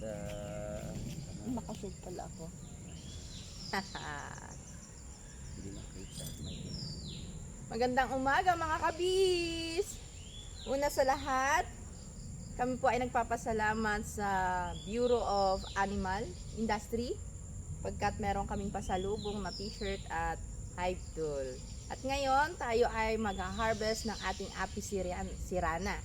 sa... Nakashoot pala ako. Hindi nakita. Magandang umaga mga kabis! Una sa lahat, kami po ay nagpapasalamat sa Bureau of Animal Industry pagkat meron kaming pasalubong na t-shirt at hive tool. At ngayon, tayo ay mag-harvest ng ating Apis sirana.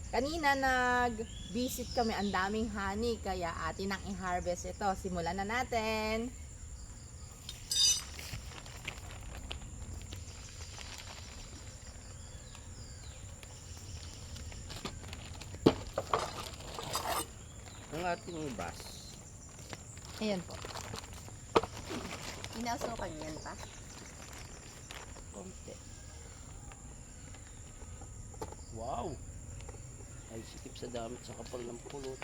Kanina nag-visit kami, ang daming honey, kaya atin ang i-harvest ito. Simulan na natin! Ang ating bus. Ayan po. Pinasukan yan pa? Konti. Wow! Ay sikip sa damit sa kapal ng pulot.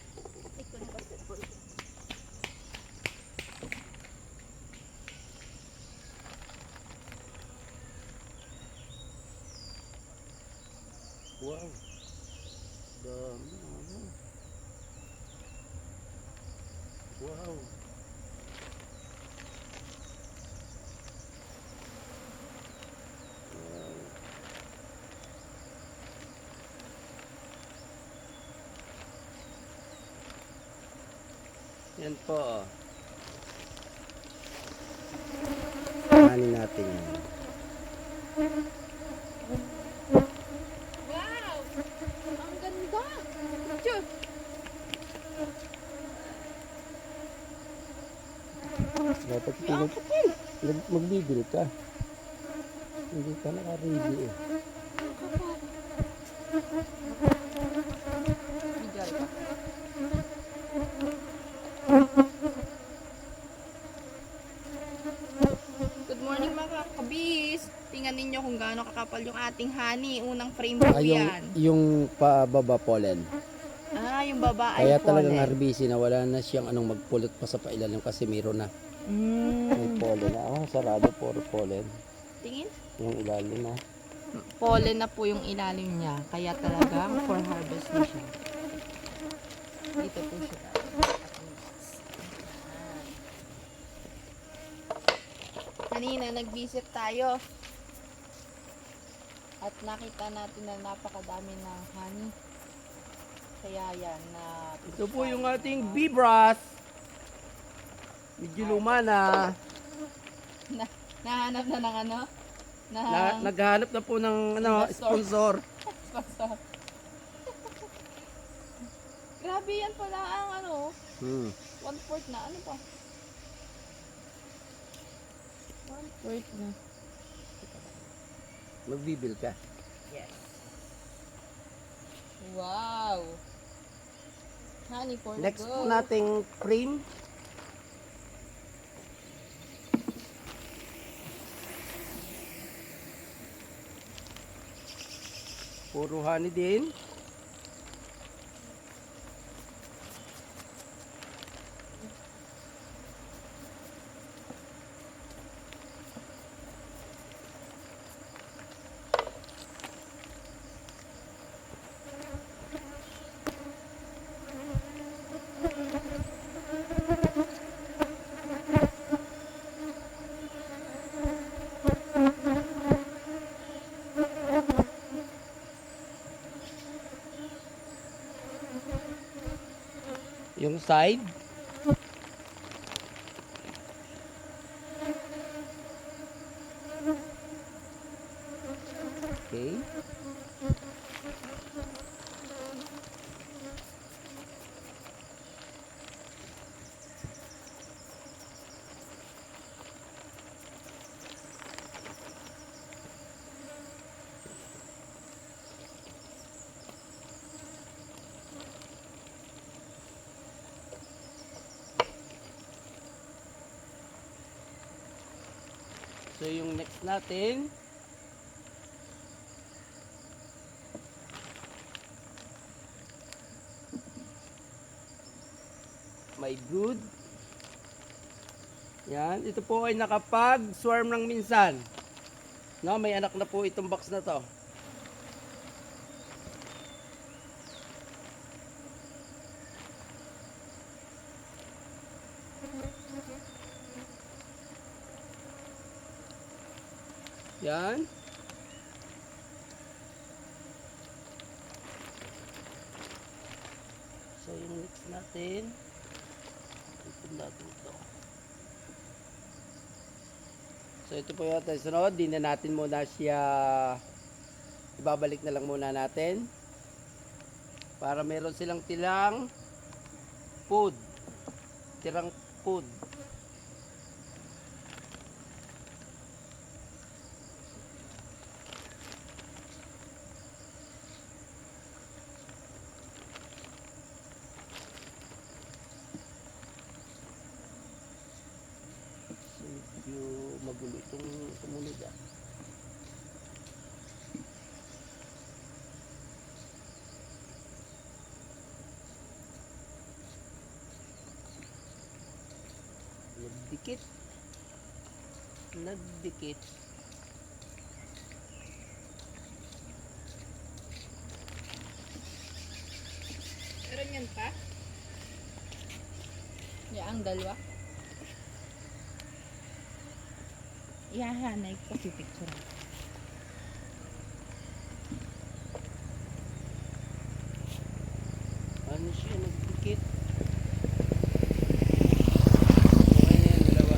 Wow! Dami ano. Wow! Yan po. Kanin natin yan. Wow! Ang ganda! Picture! Dapat magbibili ka. Hindi ka naka-ready eh. Video ka. Good morning mga kabis! Tingnan ninyo kung gaano kakapal yung ating honey. Unang frame po yan. Yung pababa pollen. Yung baba ay Kaya pollen. talagang RBC na wala na siyang anong magpulot pa sa pailalim kasi meron na. May pollen na. Oh, sarado puro pollen. Tingin? Yung ilalim na. Pollen na po yung ilalim niya. Kaya talagang for harvest na siya. Dito po siya. Kanina nag-visit tayo. At nakita natin na napakadami ng honey. Kaya yan na... Ito po yung ating bee-brass. Medyo luma na. Nahanap na ng ano? Naghahanap na po ng sponsor. Sponsor. Grabe yan pala ang ano. 1/4 na. Ano pa? 1/4 na. Magbibil ka. Yes. Wow. Honey for Next the po go. nating frame. Puro honey din. Yung side. Okay. So yung next natin, may good. Yan, ito po ay nakapag-swarm ng minsan. No, may anak na po itong box na to. Yan. So yung next natin, ito natin ito. So ito po yung ating sunod. Di na natin muna siya, ibabalik na lang muna natin. Para meron silang tirang food. Tirang food. So medyo magulo itong sumunod ah. Nagdikit. Nagdikit. Meron yan pa? Yan ang dalawa. Ihahanay ko si picture. Ano siya? Nagdikit. Okay na yan, dalawa.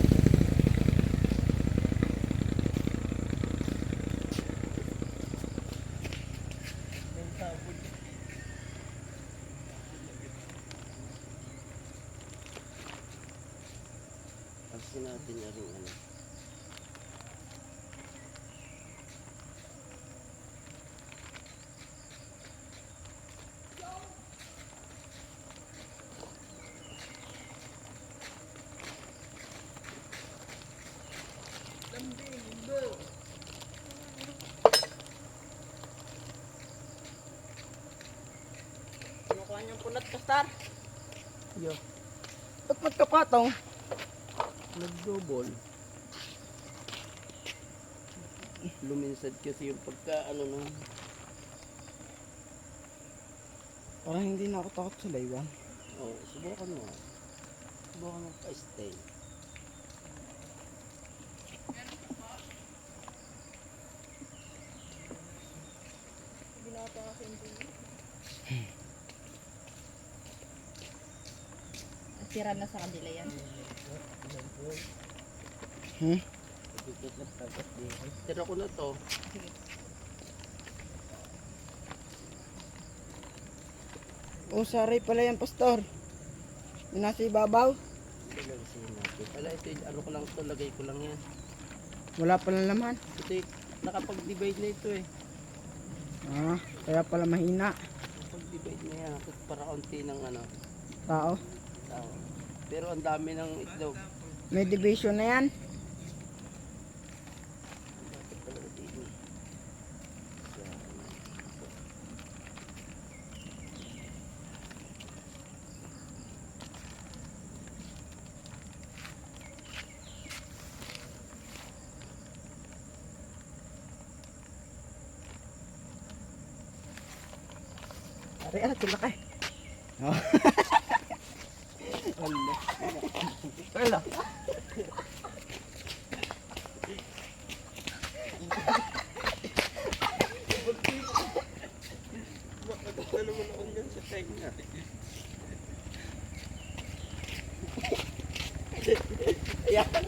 Yung tapon. Kasi natin yung ano. Kinukuha niyong punot, Pastor. Yo, Ba't magkapatong? nag-double. Luminsad kasi yung pagka ano no. Parang hindi na ako takot sa laywan. Oh, subukan mo. Subukan mo pa-stay. Binata kasi yung tuloy. Tira na sa kanila yan. Pagkikit na tagat dito. Tira ko na to. Sige. Oh, saray pala yan, Pastor. Yung nasa ibabaw. Ilagay natin. Wala ito, ano ko lang to, lagay ko lang yan. Wala pala laman. Ito nakapag-divide na ito eh. Ah, kaya pala mahina. Nakapag-divide na yan. Para konti ng ano, Tao. tao. Pero ang dami ng itlog. May division na yan. Bakit talaga dito? Aray, sila kay. Oh. Wala. Makagawa naman ako yan sa tenga. Yan.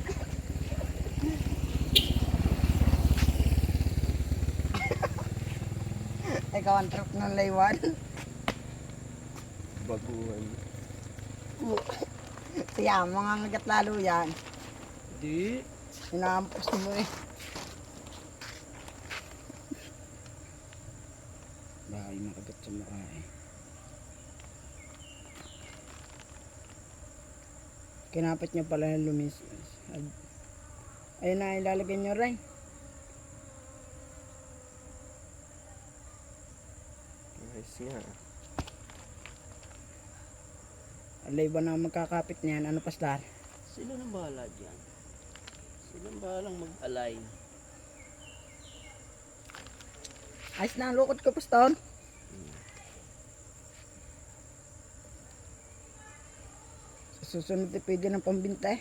Ikaw ang trip ng laywan. Baguhan. Siya, mga ngagat lalo yan. Di. Inampos mo eh. Baka yung makagat sa mukha eh. Kinapit niya pala yung lumis. Ayun na, ilalagay niyo rin. Nice nga. Alay ba na magkakapit niyan? Ano, Pastor? Sila nang bahala dyan. Sila nang bahalang mag-align. Ayos na ang lukot ko, Pastor. Sa susunod eh, pwede ng pambinta eh.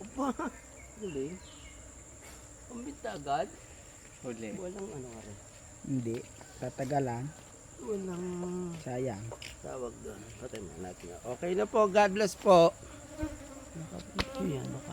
Opa! Galing. Pambinta agad? Huli. Walang ano nga rin. Hindi. Tatagalan. Walang Sayang. tawag doon. Patay mo natin. Okay na po. God bless po. Nakapito yan. Baka